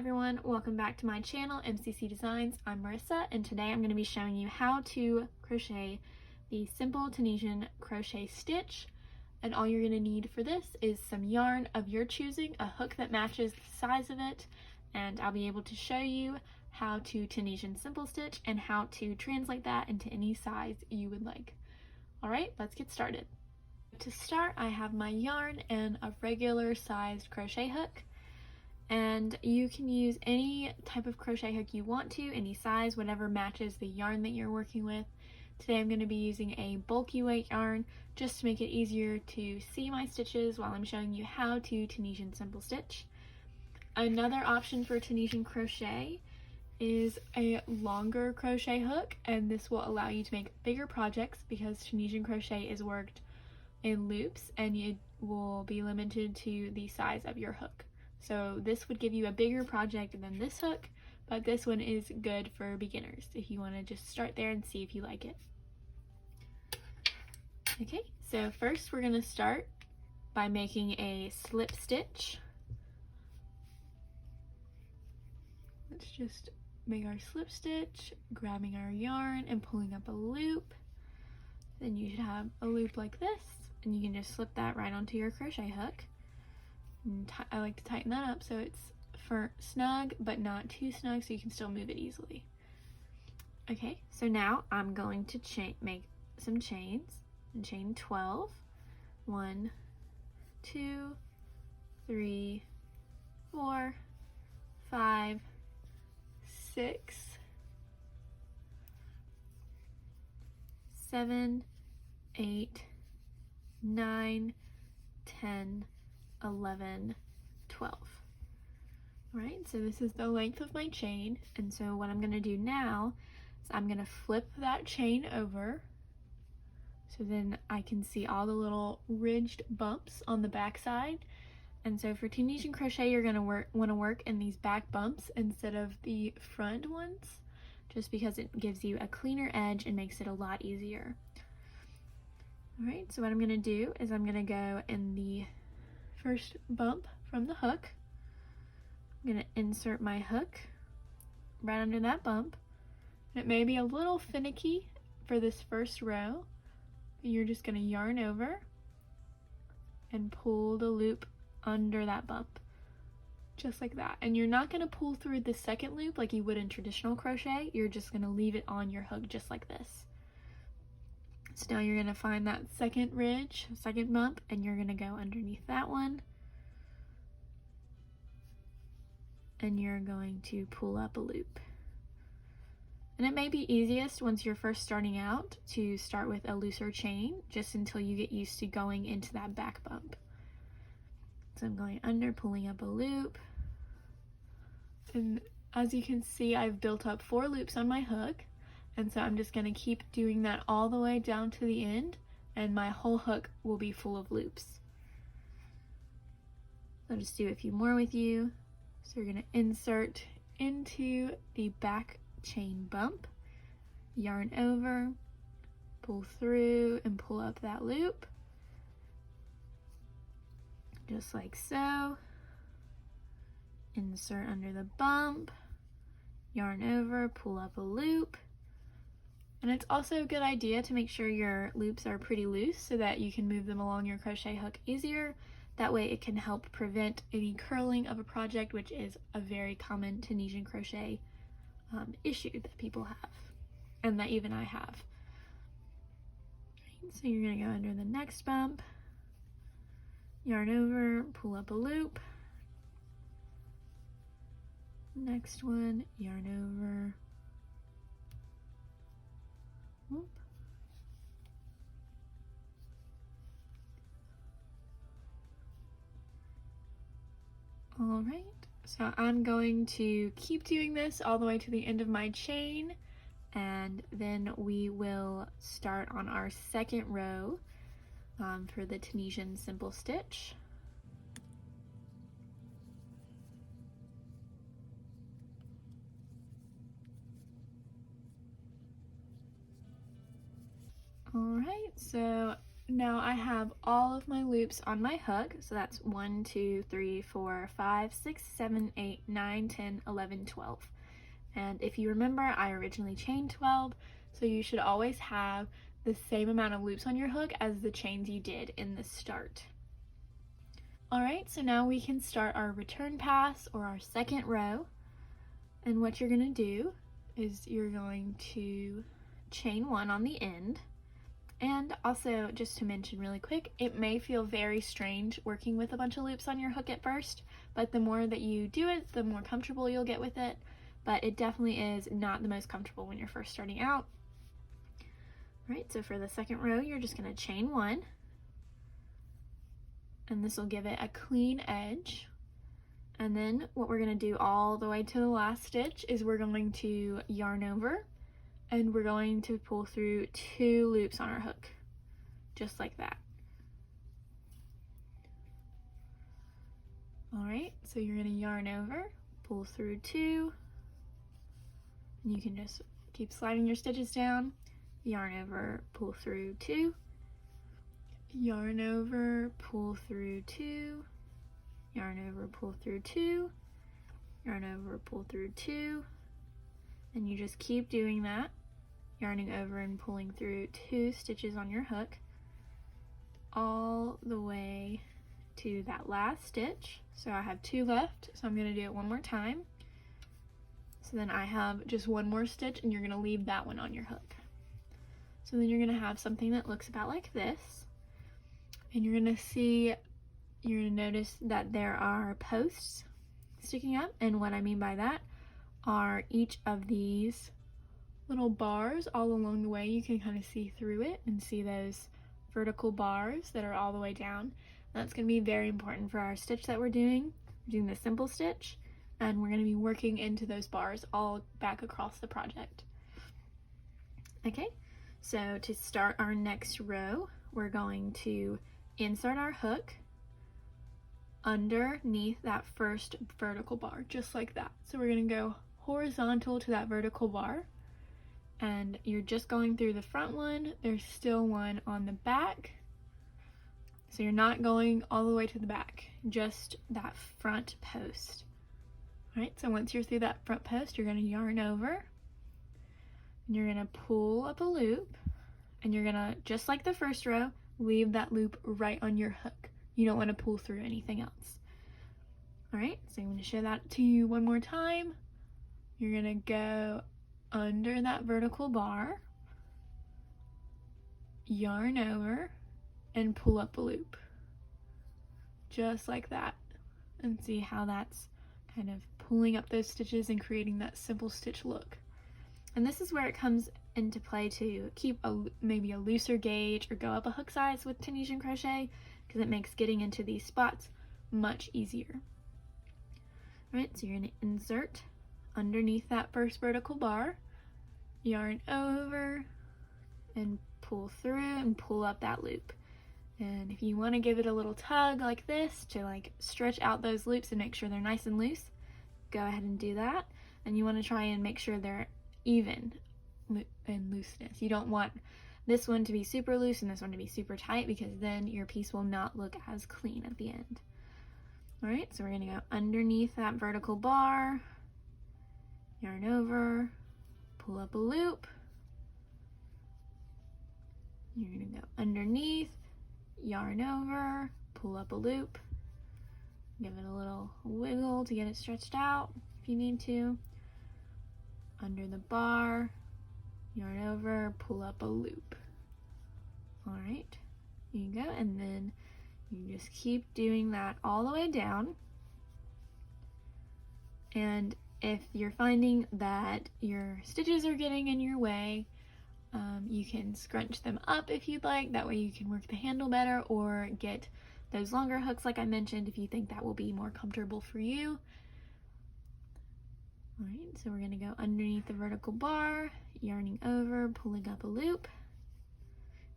everyone, welcome back to my channel, MCCDesignz. I'm Marissa, and today I'm going to be showing you how to crochet the simple Tunisian crochet stitch. And all you're going to need for this is some yarn of your choosing, a hook that matches the size of it, and I'll be able to show you how to Tunisian simple stitch and how to translate that into any size you would like. Alright, let's get started. To start, I have my yarn and a regular sized crochet hook. And you can use any type of crochet hook you want to, any size, whatever matches the yarn that you're working with. Today I'm going to be using a bulky weight yarn just to make it easier to see my stitches while I'm showing you how to Tunisian simple stitch. Another option for Tunisian crochet is a longer crochet hook, and this will allow you to make bigger projects because Tunisian crochet is worked in loops and you will be limited to the size of your hook. So this would give you a bigger project than this hook, but this one is good for beginners if you want to just start there and see if you like it. Okay, so first we're going to start by making a slip stitch. Let's just make our slip stitch, grabbing our yarn and pulling up a loop. Then you should have a loop like this, and you can just slip that right onto your crochet hook. I like to tighten that up so it's for snug but not too snug so you can still move it easily. Okay, so now I'm going to make some chains and chain 12. 1, 2, 3, 4, 5, 6, 7, 8, 9, 10, 11, 12. Alright, so this is the length of my chain, and so what I'm going to do now is I'm going to flip that chain over so then I can see all the little ridged bumps on the back side. And so for Tunisian crochet, you're going to want to work in these back bumps instead of the front ones, just because it gives you a cleaner edge and makes it a lot easier. Alright, so what I'm going to do is I'm going to go in the first bump from the hook. I'm going to insert my hook right under that bump. It may be a little finicky for this first row, but you're just going to yarn over and pull the loop under that bump, just like that. And you're not going to pull through the second loop like you would in traditional crochet. You're just going to leave it on your hook just like this. So now you're going to find that second ridge, second bump, and you're going to go underneath that one. And you're going to pull up a loop. And it may be easiest once you're first starting out to start with a looser chain, just until you get used to going into that back bump. So I'm going under, pulling up a loop. And as you can see, I've built up 4 loops on my hook. And so I'm just going to keep doing that all the way down to the end, and my whole hook will be full of loops. I'll just do a few more with you. So we're going to insert into the back chain bump, yarn over, pull through, and pull up that loop. Just like so. Insert under the bump, yarn over, pull up a loop. And it's also a good idea to make sure your loops are pretty loose so that you can move them along your crochet hook easier. That way it can help prevent any curling of a project, which is a very common Tunisian crochet issue that people have, and that even I have. So you're going to go under the next bump, yarn over, pull up a loop. Next one, yarn over. Whoop. All right, so I'm going to keep doing this all the way to the end of my chain, and then we will start on our second row for the Tunisian simple stitch. Alright, so Now I have all of my loops on my hook, so that's 1, 2, 3, 4, 5, 6, 7, 8, 9, 10, 11, 12. And if you remember, I originally chained 12, so you should always have the same amount of loops on your hook as the chains you did in the start. Alright, so now we can start our return pass or our second row. And what you're going to do is you're going to chain 1 on the end. And also, just to mention really quick, it may feel very strange working with a bunch of loops on your hook at first, but the more that you do it, the more comfortable you'll get with it. But it definitely is not the most comfortable when you're first starting out. Alright, so for the second row, you're just going to chain 1. And this will give it a clean edge. And then what we're going to do all the way to the last stitch is we're going to yarn over, and we're going to pull through 2 loops on our hook, just like that. Alright, so you're going to yarn over, pull through 2, and you can just keep sliding your stitches down, yarn over, pull through 2, yarn over, pull through 2, yarn over, pull through 2, yarn over, pull through 2, and you just keep doing that, yarning over and pulling through 2 stitches on your hook all the way to that last stitch. So I have 2 left, so I'm going to do it one more time. So then I have just 1 more stitch, and you're going to leave that one on your hook. So then you're going to have something that looks about like this. And you're going to notice that there are posts sticking up, and what I mean by that are each of these little bars all along the way. You can kind of see through it and see those vertical bars that are all the way down. That's going to be very important for our stitch that we're doing. We're doing the simple stitch, and we're going to be working into those bars all back across the project. Okay, so to start our next row, we're going to insert our hook underneath that first vertical bar, just like that. So we're going to go horizontal to that vertical bar, and you're just going through the front one. There's still one on the back, so you're not going all the way to the back, just that front post. Alright, so once you're through that front post, you're going to yarn over, and you're going to pull up a loop, and you're going to, just like the first row, leave that loop right on your hook. You don't want to pull through anything else. Alright, so I'm going to show that to you one more time. You're going to go under that vertical bar, yarn over, and pull up a loop. Just like that. And see how that's kind of pulling up those stitches and creating that simple stitch look. And this is where it comes into play to keep maybe a looser gauge or go up a hook size with Tunisian crochet, because it makes getting into these spots much easier. Alright, so you're going to insert underneath that first vertical bar, yarn over, and pull through and pull up that loop. And if you want to give it a little tug like this to like stretch out those loops and make sure they're nice and loose, go ahead and do that. And you want to try and make sure they're even in looseness. You don't want this one to be super loose and this one to be super tight, because then your piece will not look as clean at the end. Alright, so we're going to go underneath that vertical bar, yarn over, pull up a loop, you're going to go underneath, yarn over, pull up a loop, give it a little wiggle to get it stretched out if you need to, under the bar, yarn over, pull up a loop. Alright, here you go, and then you just keep doing that all the way down. And if you're finding that your stitches are getting in your way, you can scrunch them up if you'd like. That way you can work the handle better, or get those longer hooks like I mentioned if you think that will be more comfortable for you. Alright, so we're going to go underneath the vertical bar, yarning over, pulling up a loop,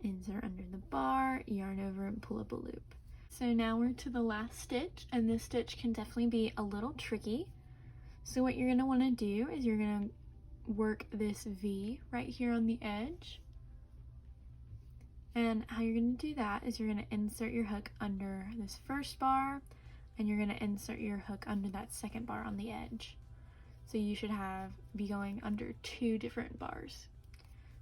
insert under the bar, yarn over, and pull up a loop. So now we're to the last stitch, and this stitch can definitely be a little tricky. So what you're going to want to do is you're going to work this V right here on the edge, And how you're going to do that is you're going to insert your hook under this first bar, and you're going to insert your hook under that second bar on the edge. So you should be going under 2 different bars.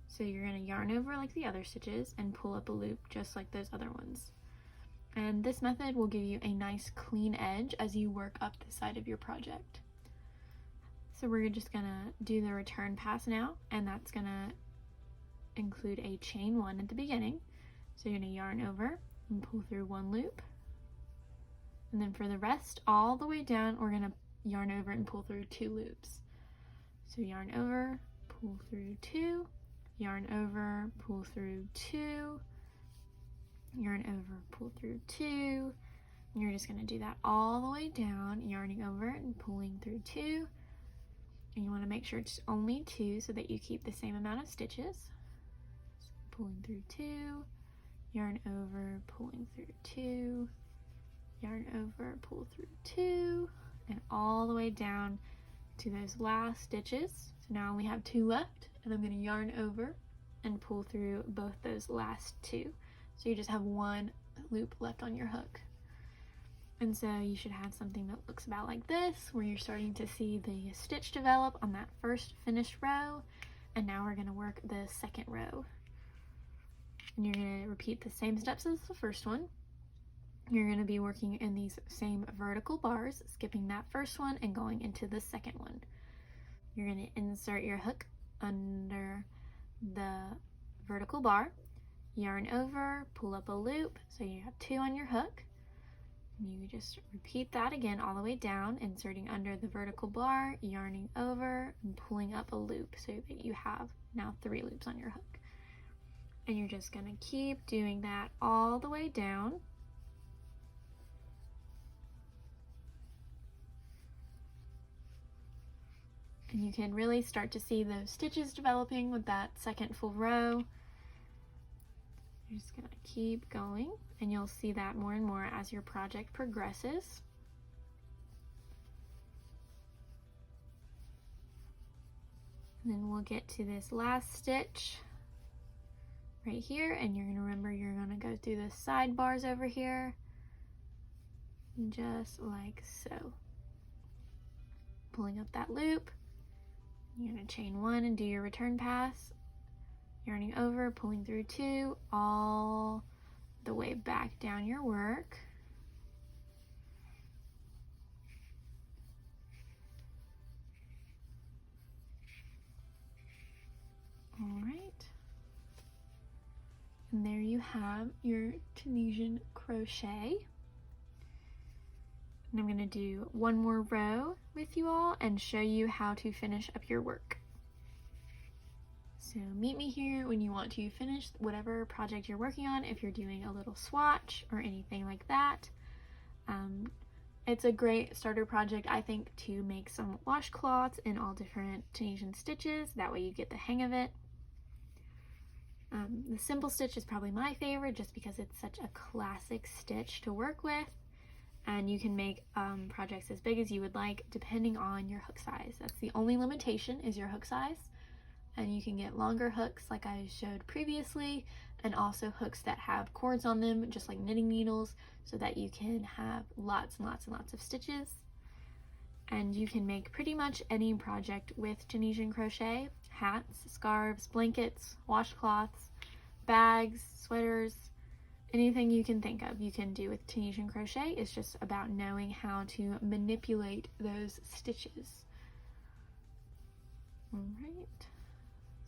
So you're going to yarn over like the other stitches and pull up a loop just like those other ones. And this method will give you a nice clean edge as you work up the side of your project. So we're just going to do the return pass now, and that's going to include a chain 1 at the beginning. So you're going to yarn over and pull through 1 loop. And then for the rest, all the way down, we're going to yarn over and pull through 2 loops. So yarn over, pull through 2, yarn over, pull through 2, yarn over, pull through 2, and you're just going to do that all the way down, yarning over and pulling through 2, and you want to make sure it's only 2 so that you keep the same amount of stitches. So pulling through 2, yarn over, pulling through 2, yarn over, pull through 2, and all the way down to those last stitches. So now I only have 2 left, and I'm going to yarn over and pull through both those last 2. So you just have 1 loop left on your hook. And so you should have something that looks about like this, where you're starting to see the stitch develop on that first finished row. And now we're going to work the second row. And you're going to repeat the same steps as the first one. You're going to be working in these same vertical bars, skipping that first one and going into the second one. You're going to insert your hook under the vertical bar, yarn over, pull up a loop, so you have 2 on your hook. You just repeat that again all the way down, inserting under the vertical bar, yarning over, and pulling up a loop so that you have now 3 loops on your hook. And you're just going to keep doing that all the way down. And you can really start to see those stitches developing with that second full row. You're just going to keep going, and you'll see that more and more as your project progresses. And then we'll get to this last stitch right here, and you're going to remember you're going to go through the side bars over here, just like so. Pulling up that loop, you're going to chain 1 and do your return pass, yarning over, pulling through 2, all the way back down your work. All right. And there you have your Tunisian crochet. And I'm going to do 1 more row with you all and show you how to finish up your work. So meet me here when you want to finish whatever project you're working on, if you're doing a little swatch or anything like that. It's a great starter project, I think, to make some washcloths in all different Tunisian stitches. That way you get the hang of it. The simple stitch is probably my favorite just because it's such a classic stitch to work with. And you can make projects as big as you would like depending on your hook size. That's the only limitation, is your hook size. And you can get longer hooks like I showed previously, and also hooks that have cords on them, just like knitting needles, so that you can have lots and lots and lots of stitches. And you can make pretty much any project with Tunisian crochet: hats, scarves, blankets, washcloths, bags, sweaters, anything you can think of you can do with Tunisian crochet. It's just about knowing how to manipulate those stitches. All right.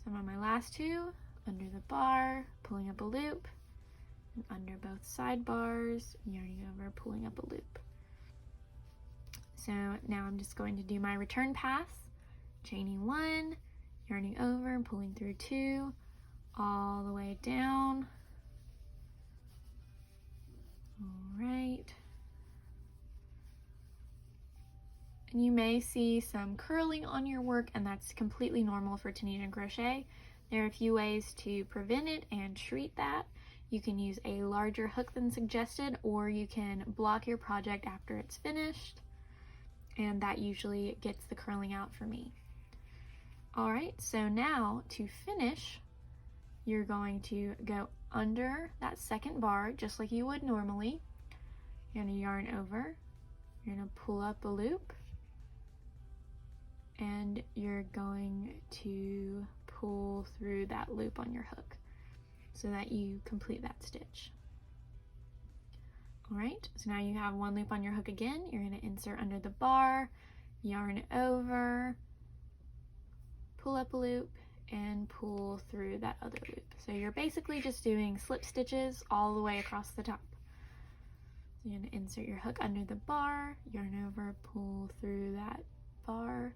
So I'm on my last 2, under the bar, pulling up a loop, and under both side bars, yarning over, pulling up a loop. So now I'm just going to do my return pass, chaining 1, yarning over and pulling through 2, all the way down. All right. And you may see some curling on your work, and that's completely normal for Tunisian crochet. There are a few ways to prevent it and treat that. You can use a larger hook than suggested, or you can block your project after it's finished, and that usually gets the curling out for me. All right, so now to finish, you're going to go under that second bar, just like you would normally. You're going to yarn over, you're going to pull up a loop, and you're going to pull through that loop on your hook so that you complete that stitch. Alright, so now you have one loop on your hook again. You're going to insert under the bar, yarn over, pull up a loop, and pull through that other loop. So you're basically just doing slip stitches all the way across the top. So you're going to insert your hook under the bar, yarn over, pull through that bar,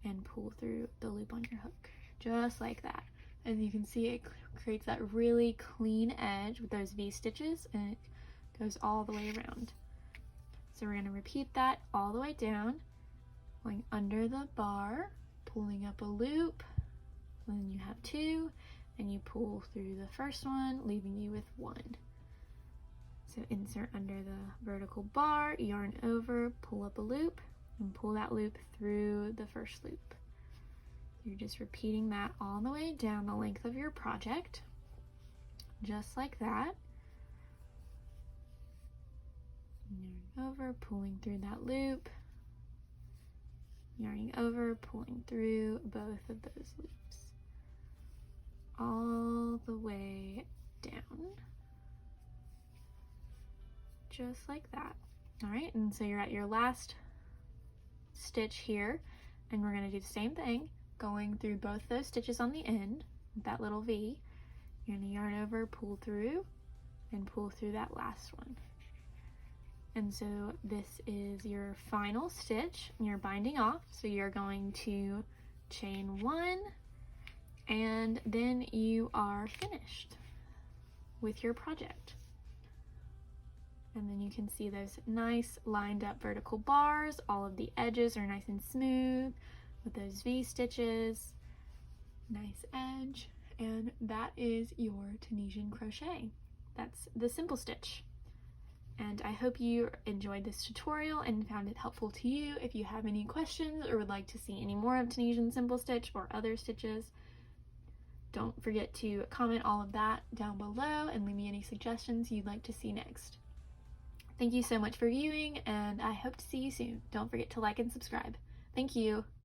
and pull through the loop on your hook, just like that. As you can see, it creates that really clean edge with those V stitches, and it goes all the way around. So we're going to repeat that all the way down, going under the bar, pulling up a loop, then you have two, and you pull through the first one, leaving you with one. So insert under the vertical bar, yarn over, pull up a loop, and pull that loop through the first loop. You're just repeating that all the way down the length of your project, just like that. Yarn over, pulling through that loop, yarning over, pulling through both of those loops, all the way down, just like that. All right, and so you're at your last stitch here, and we're going to do the same thing, going through both those stitches on the end with that little V. You're going to yarn over, pull through, and pull through that last one. And so this is your final stitch, and you're binding off. So you're going to chain one, and then you are finished with your project. And then you can see those nice lined up vertical bars. All of the edges are nice and smooth with those V stitches. Nice edge. And that is your Tunisian crochet. That's the simple stitch. And I hope you enjoyed this tutorial and found it helpful to you. If you have any questions or would like to see any more of Tunisian simple stitch or other stitches, don't forget to comment all of that down below and leave me any suggestions you'd like to see next. Thank you so much for viewing, and I hope to see you soon. Don't forget to like and subscribe. Thank you.